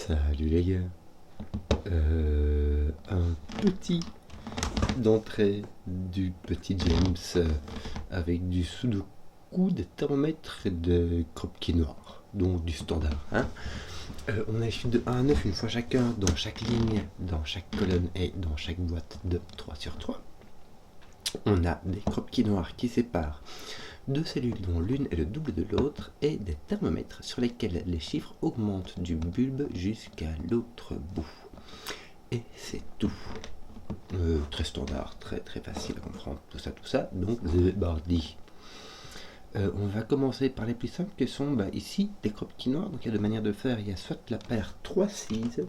Salut les gars. Un petit d'entrée du petit James avec du sudoku, des thermomètres et des croquis noirs, donc du standard. On a les chiffres de 1 à 9 une fois chacun, dans chaque ligne, dans chaque colonne et dans chaque boîte de 3 sur 3. On a des croquis noirs qui séparent deux cellules dont l'une est le double de l'autre et des thermomètres sur lesquels les chiffres augmentent du bulbe jusqu'à l'autre bout. Et c'est tout. Très standard, très facile à comprendre, tout ça, donc the bardi. On va commencer par les plus simples qui sont ici des croquis noirs. Donc il y a deux manières de faire, il y a soit la paire 3-6,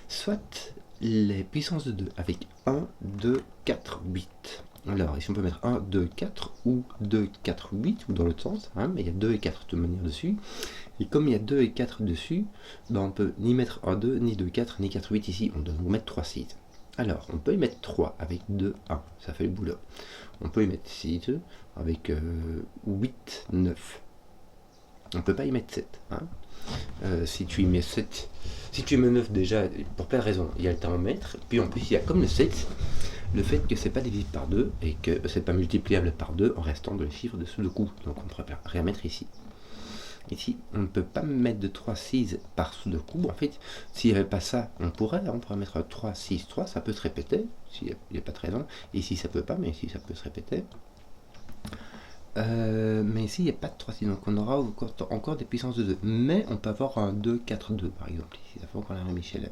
soit les puissances de 2 avec 1, 2, 4, 8. Alors ici on peut mettre 1, 2, 4 ou 2, 4, 8 ou dans l'autre sens, mais il y a 2 et 4 de toute manière dessus. Et comme il y a 2 et 4 dessus, on peut ni mettre 1, 2, ni 2, 4, ni 4, 8 ici, on doit donc mettre 3, 6. Alors on peut y mettre 3 avec 2, 1, ça fait le boulot. On peut y mettre 6 avec 8, 9. On ne peut pas y mettre 7. Si tu y mets 7, si tu y mets 9 déjà, pour plein de raisons, il y a le thermomètre, puis en plus il y a comme le 7, le fait que c'est pas divisible par 2 et que c'est pas multipliable par 2 en restant de les chiffres de sudoku. Donc on ne pourrait rien mettre ici. Ici, on ne peut pas mettre de 3, 6 par sudoku. En fait, s'il n'y avait pas ça, on pourrait mettre 3, 6, 3, ça peut se répéter, s'il n'y a pas de raison. Ici, ça peut pas, mais ici, ça peut se répéter. Mais ici, il n'y a pas de 3, 6, donc on aura encore des puissances de 2. Mais on peut avoir un 2, 4, 2, par exemple. Ici, ça fait encore la Michel.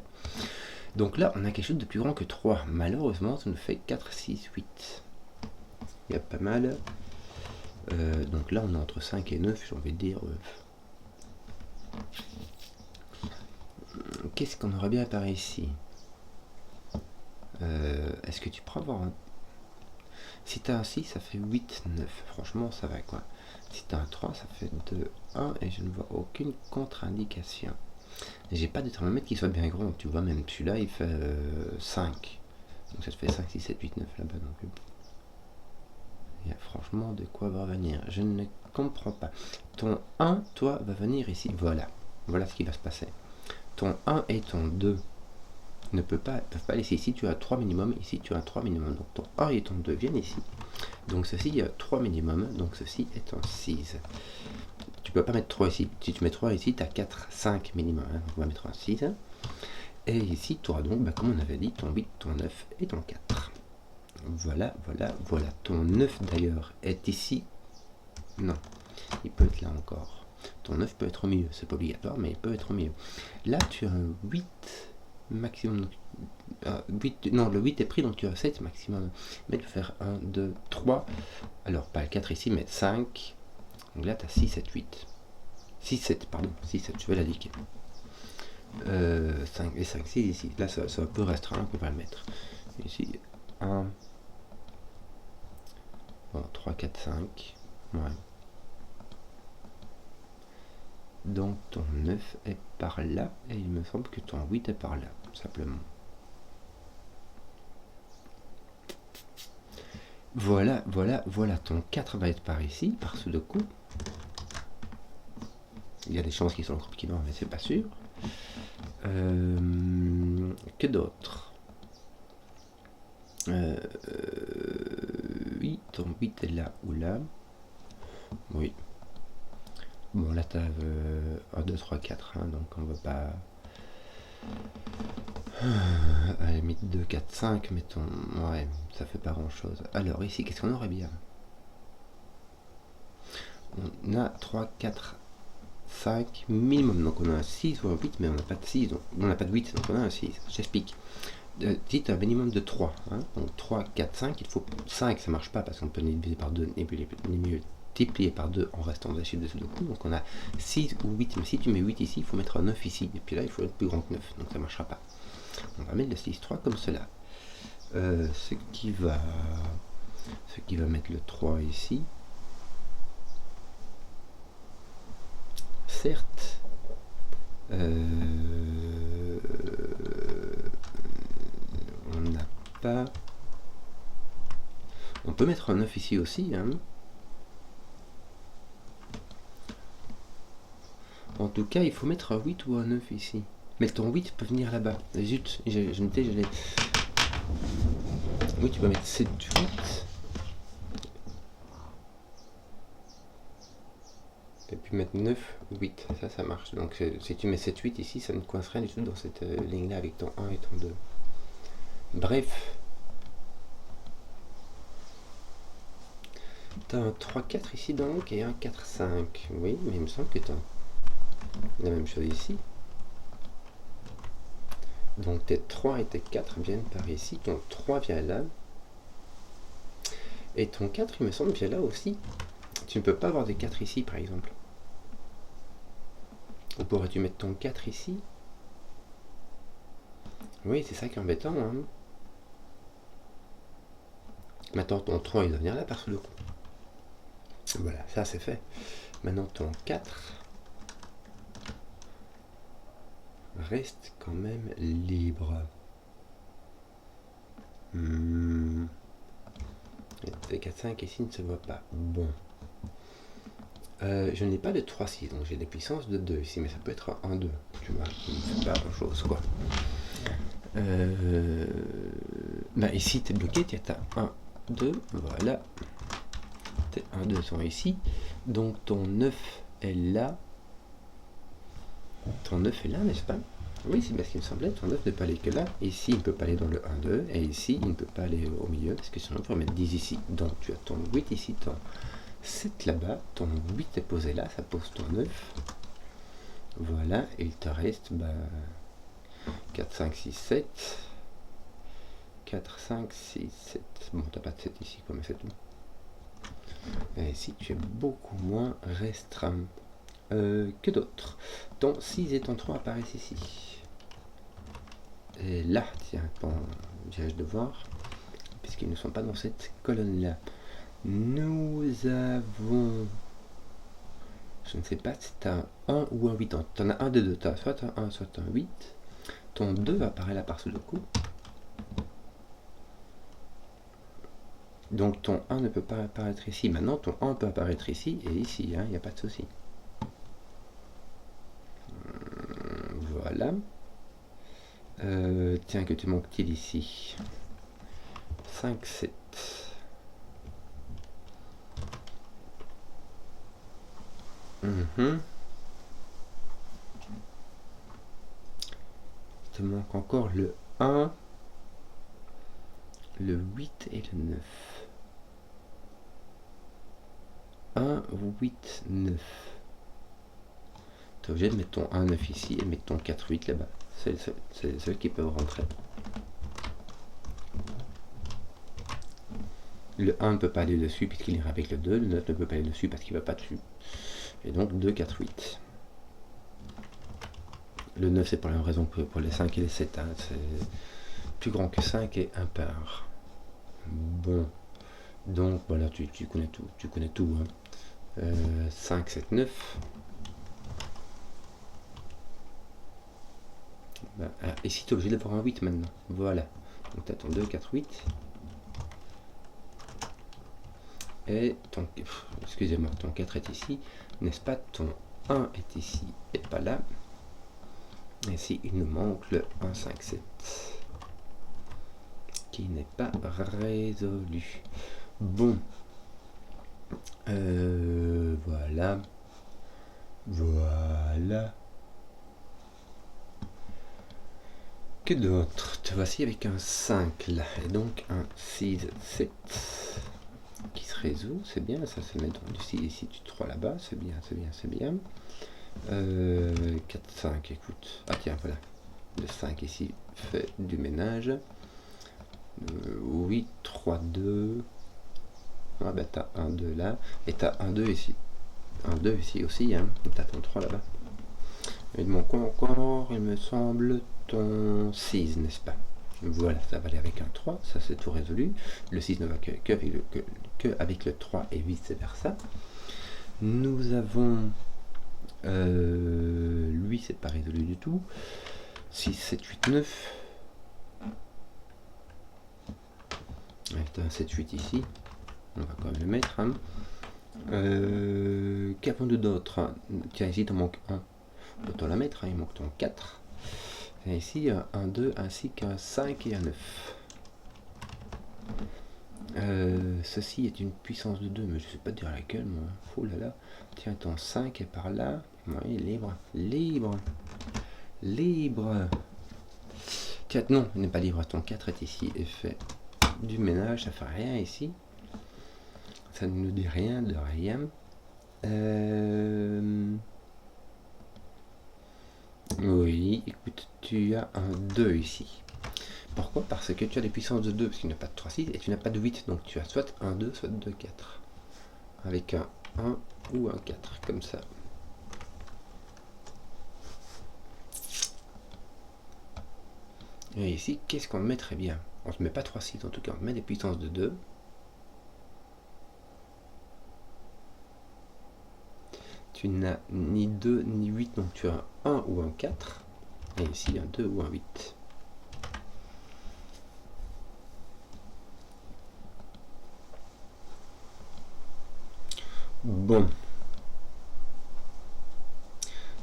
Donc là, on a quelque chose de plus grand que 3. Malheureusement, ça nous fait 4, 6, 8. Il y a pas mal. Donc là, on est entre 5 et 9, j'ai envie de dire. Qu'est-ce qu'on aurait bien apparaît ici? Est-ce que tu pourras avoir un... Si tu as un 6, ça fait 8, 9. Franchement, ça va quoi. Si tu as un 3, ça fait 2, 1. Et je ne vois aucune contre-indication. J'ai pas de thermomètre qui soit bien grand. Tu vois, même celui-là, il fait 5. Donc ça te fait 5, 6, 7, 8, 9 là-bas. Donc il y a franchement de quoi va venir. Je ne comprends pas. Ton 1, toi, va venir ici. Voilà. Voilà ce qui va se passer. Ton 1 et ton 2 peuvent pas aller ici. Ici, tu as 3 minimum. Ici, tu as 3 minimum. Donc ton 1 et ton 2 viennent ici. Donc ceci, il y a 3 minimum. Donc ceci est un 6. Tu peux pas mettre 3 ici. Si tu mets 3 ici, tu as 4, 5 minimum. Donc on va mettre un 6. Et ici, tu auras donc, comme on avait dit, ton 8, ton 9 et ton 4. Voilà. Ton 9 d'ailleurs est ici. Non, il peut être là encore. Ton 9 peut être au milieu, c'est pas obligatoire, mais il peut être au milieu. Là, tu as un 8 maximum. 8, non, le 8 est pris, donc tu as 7 maximum. Mais tu vas faire 1, 2, 3. Alors, pas le 4 ici, mais 5. Donc là, tu as 6, 7, 8. 6, 7, pardon. 6, 7, je vais l'indiquer. 5 et 5, 6 ici. Là, ça peut restreindre, on peut pas le mettre. Ici, 1. Bon, 3, 4, 5. Ouais. Donc ton 9 est par là, et il me semble que ton 8 est par là, simplement. Voilà, ton 4 va être par ici, par sudoku. Il y a des chances qu'ils sont croquis noirs, mais c'est pas sûr. Que d'autre? Oui, ton 8 est là ou là. Oui. Bon, là, tu as 1, 2, 3, 4, donc on va pas... à la limite 2, 4, 5, mettons... Ouais, ça fait pas grand-chose. Alors, ici, qu'est-ce qu'on aurait bien? On a 3, 4, 5 minimum, donc on a un 6 ou un 8, mais on n'a pas de 6, donc on n'a pas de 8, donc on a un 6. J'explique. Si tu as un minimum de 3, donc 3, 4, 5, il faut 5, ça marche pas, parce qu'on peut ni diviser par 2, ni multiplier par 2 en restant dans les chiffres de sudoku. Donc on a 6 ou 8, mais si tu mets 8 ici, il faut mettre un 9 ici, et puis là il faut être plus grand que 9, donc ça ne marchera pas. On va mettre le 6, 3 comme cela. Ce qui va mettre le 3 ici. Certes, on n'a pas... On peut mettre un 9 ici aussi, En tout cas, il faut mettre un 8 ou un 9 ici. Mais ton 8 peut venir là-bas. Zut, j'ai noté, j'allais... Oui, tu peux mettre 7, 8. Et puis mettre 9, 8. Ça marche. Donc si tu mets 7, 8 ici, ça ne coince rien du tout dans cette ligne-là avec ton 1 et ton 2. Bref. Tu as un 3, 4 ici donc et un 4, 5. Oui, mais il me semble que tu as la même chose ici. Donc tes 3 et tes 4 viennent par ici. Ton 3 vient là. Et ton 4, il me semble, vient là aussi. Tu ne peux pas avoir de 4 ici, par exemple. Ou pourrais-tu mettre ton 4 ici? Oui, c'est ça qui est embêtant. Hein. Maintenant, ton 3, il doit venir là par le coup. Voilà, ça c'est fait. Maintenant, ton 4 reste quand même libre. Et 4, 5 ici ne se voit pas. Bon. Je n'ai pas de 3, 6, donc j'ai des puissances de 2 ici, mais ça peut être 1, 2. Tu vois, qui ne fait pas grand chose, quoi. Bah ici, tu es bloqué, tu as 1, 2, voilà. Tes 1, 2 sont ici. Donc ton 9 est là. Ton 9 est là, n'est-ce pas? Oui, c'est bien ce qu'il me semblait. Ton 9 ne peut pas aller que là. Ici, il ne peut pas aller dans le 1, 2. Et ici, il ne peut pas aller au milieu, parce que sinon, on pourrait mettre 10 ici. Donc tu as ton 8 ici, ton 7 là-bas. Ton 8 est posé là, ça pose ton 9. Voilà, et il te reste 4, 5, 6, 7. 4, 5, 6, 7. Bon, t'as pas de 7 ici, quoi, mais c'est tout. Et ici, tu es beaucoup moins restreint que d'autres. Ton 6 et ton 3 apparaissent ici. Et là, tiens, viens-je de voir, puisqu'ils ne sont pas dans cette colonne-là. Nous avons... Je ne sais pas si tu as un 1 ou un 8. Tu en as un de deux. Tu as soit un 1, soit un 8. Ton 2 apparaît là par sous le coup. Donc ton 1 ne peut pas apparaître ici. Maintenant, ton 1 peut apparaître ici et ici. Il n'y a pas de souci. Voilà. Tiens, que tu manques-t-il ici? 5, 7. Il te manque encore le 1, le 8 et le 9. 1, 8, 9. Tu es obligé de mettre ton 1, 9 ici et mettre ton 4, 8 là-bas. C'est ceux qui peuvent rentrer. Le 1 ne peut pas aller dessus puisqu'il ira avec le 2. Le 9 ne peut pas aller dessus parce qu'il ne va pas dessus. Et donc 2, 4, 8. Le 9 c'est pour la même raison que pour les 5 et les 7. Hein. C'est plus grand que 5 et impair. Bon. Donc voilà, tu connais tout. Tu connais tout. Hein. 5, 7, 9. Ici tu es obligé d'avoir un 8 maintenant. Voilà. Donc tu as ton 2, 4, 8. Et ton... Excusez-moi, ton 4 est ici. N'est-ce pas? Ton 1 est ici et pas là. Et ici, il nous manque le 1, 5, 7. Qui n'est pas résolu. Bon. Voilà. Voilà. Que d'autre? Te voici avec un 5 là. Et donc un 6, 7. Qui se résout, c'est bien, ça se met dans ici, ici tu 3 là-bas, c'est bien, c'est bien, c'est bien. 4, 5, écoute. Ah tiens, voilà. Le 5 ici fait du ménage. Oui, 3, 2. Ah bah t'as 1, 2 là. Et t'as 1, 2 ici. 1, 2 ici aussi, hein. T'as ton 3 là-bas. Il manque encore, il me semble, ton 6, n'est-ce pas? Voilà, ça va aller avec un 3, ça c'est tout résolu. Le 6 ne va que avec le 3 et vice versa. Nous avons... lui, c'est pas résolu du tout. 6, 7, 8, 9. Un 7, 8 ici. On va quand même le mettre. Hein. Qu'avons-nous d'autre? Tiens, ici, t'en manque un. Autant la mettre, hein, il manque ton 4. Et ici, un 2 ainsi qu'un 5 et un 9. Ceci est une puissance de 2, mais je sais pas dire laquelle, moi. Oh là là. Tiens, ton 5 est par là. Oui, libre. Libre. Libre. Tiens, non, il n'est pas libre. Ton 4 est ici et fait du ménage. Ça fait rien ici. Ça ne nous dit rien de rien. Oui, écoute, tu as un 2 ici. Pourquoi? Parce que tu as des puissances de 2, parce qu'il n'y a pas de 3, 6, et tu n'as pas de 8, donc tu as soit un 2, soit 2, 4. Avec un 1 ou un 4, comme ça. Et ici, qu'est-ce qu'on mettrait bien? On ne met pas 3, 6, en tout cas, on met des puissances de 2. Tu n'as ni 2 ni 8, donc tu as un 1 ou un 4. Et ici, un 2 ou un 8. Bon.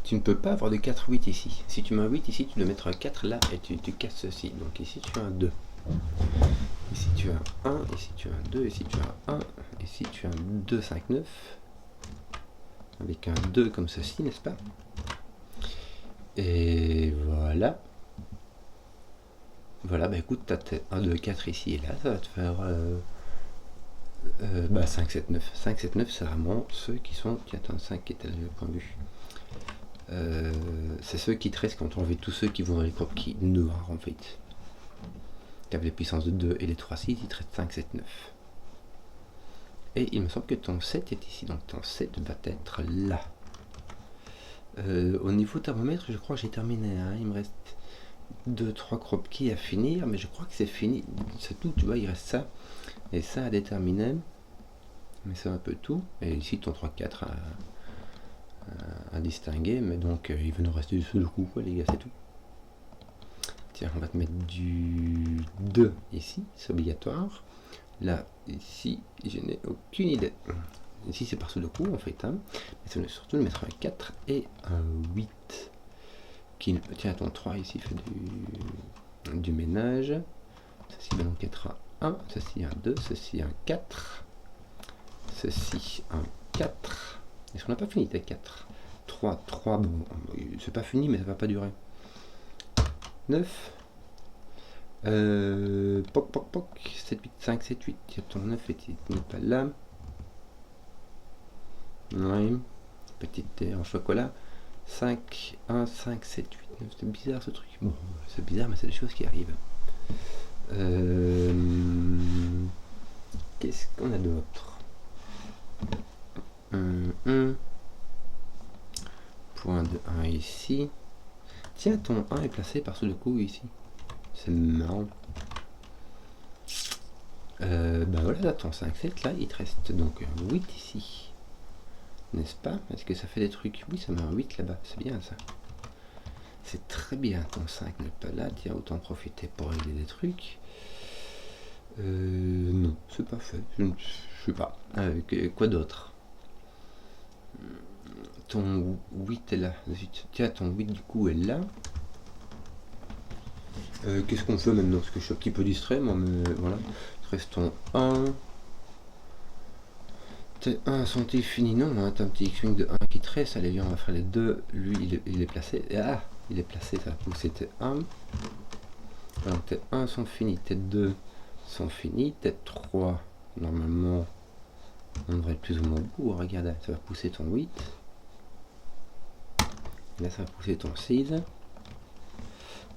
Tu ne peux pas avoir de 4, 8 ici. Si tu mets un 8 ici, tu dois mettre un 4 là et tu casses ceci. Donc ici, tu as un 2. Ici, tu as un 1. Ici, tu as un 2. Ici, tu as un 1. Ici, tu as un 2, 5, 9. Avec un 2 comme ceci, n'est-ce pas? Et voilà. Voilà, bah écoute, tu as 1, 2, 4 ici et là. Ça va te faire 5, 7, 9. 5, 7, 9, c'est vraiment ceux qui sont... Tiens, attends, 5 qui est à le point de vue. C'est ceux qui te restent quand on enlève tous ceux qui vont dans les croquis noirs en fait. Tu as les puissances de 2 et les 3, 6, il te reste 5, 7, 9. Et il me semble que ton 7 est ici, donc ton 7 va être là. Au niveau thermomètre, je crois que j'ai terminé. Hein. Il me reste 2-3 croquis à finir, mais je crois que c'est fini. C'est tout, tu vois, il reste ça. Et ça à déterminer. Mais c'est un peu tout. Et ici, ton 3-4 à distinguer, mais donc il va nous rester du sudoku, quoi, les gars, c'est tout. Tiens, on va te mettre du 2 ici, c'est obligatoire. Là, ici, je n'ai aucune idée. Ici, c'est par sudoku, en fait. Hein. Mais ça va surtout nous mettre un 4 et un 8. Qui, tiens, ton 3 ici fait du ménage. Ceci va donc être un 1, ceci un 2, ceci un 4. Ceci un 4. Est-ce qu'on n'a pas fini tes 4? 3, 3, bon, c'est pas fini, mais ça va pas durer. 9. Poc, poc, poc. 7, 8, 5, 7, 8. Il y a ton 9 et tu n'es pas là. Oui. Petite terre en chocolat. 5, 1, 5, 7, 8, 9. C'est bizarre ce truc. Bon, c'est bizarre, mais c'est des choses qui arrivent. Qu'est-ce qu'on a d'autre? Point de 1 ici. Tiens, ton 1 est placé par le coup ici. C'est marrant. Bah voilà, là, ton 5, 7, là, il te reste donc un 8 ici. N'est-ce pas? Est-ce que ça fait des trucs? Oui, ça met un 8 là-bas. C'est bien ça. C'est très bien. Ton 5 n'est pas là. Tiens, autant profiter pour régler des trucs. Non, c'est pas fait. Je ne sais pas. Quoi d'autre? Ton 8 est là. Tiens, ton 8 du coup est là. Qu'est-ce qu'on fait maintenant? Parce que je suis un petit peu distrait, moi, mais voilà. Reste ton 1. Tes 1 sont-ils finis? Non, hein, t'as un petit X-Wing de 1 qui te reste. Allez, viens, on va faire les deux. Lui, il est placé. Ah, il est placé, ça va pousser tes 1. Alors, tes 1 sont finis, tes 2 sont finis, tes 3, normalement, on devrait être plus ou moins beau. Regarde, ça va pousser ton 8. Là, ça va pousser ton 6.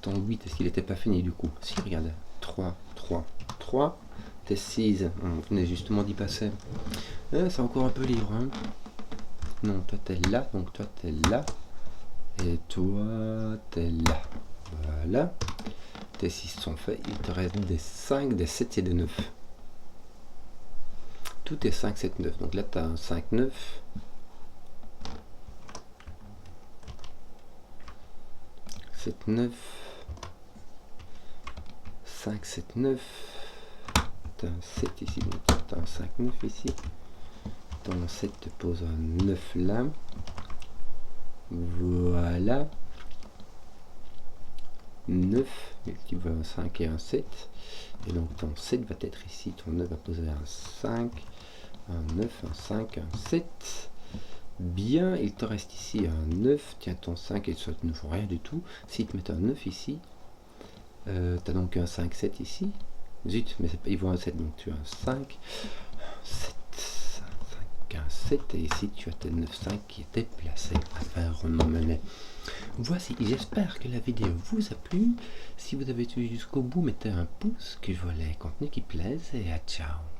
Ton 8, est-ce qu'il n'était pas fini du coup? Si, regarde. 3, 3, 3. Tes 6, on venait justement d'y passer. C'est encore un peu libre. Hein. Non, toi t'es là, donc toi t'es là. Et toi t'es là. Voilà. Tes 6 sont faits. Il te reste des 5, des 7 et des 9. Tout est 5, 7, 9. Donc là, tu as un 5, 9. « 7, 9. 5, 7, 9. Tu as un 7 ici. Donc tu as un 5, 9 ici. Ton 7 te pose un 9 là. Voilà. 9, tu vois un 5 et un 7. Et donc ton 7 va être ici, ton 9 va poser un 5, un 9, un 5, un 7. Bien, il te reste ici un 9, tiens ton 5 et ça ne font rien du tout. Si tu mets un 9 ici, tu as donc un 5, 7 ici. Zut, mais il vaut un 7, donc tu as un 5, 7, 5, un 7, et ici tu as tes 9, 5 qui étaient placés à faire mon monnaie. Voici, j'espère que la vidéo vous a plu. Si vous avez suivi jusqu'au bout, mettez un pouce, que je vois les contenus qui plaisent, et à ciao.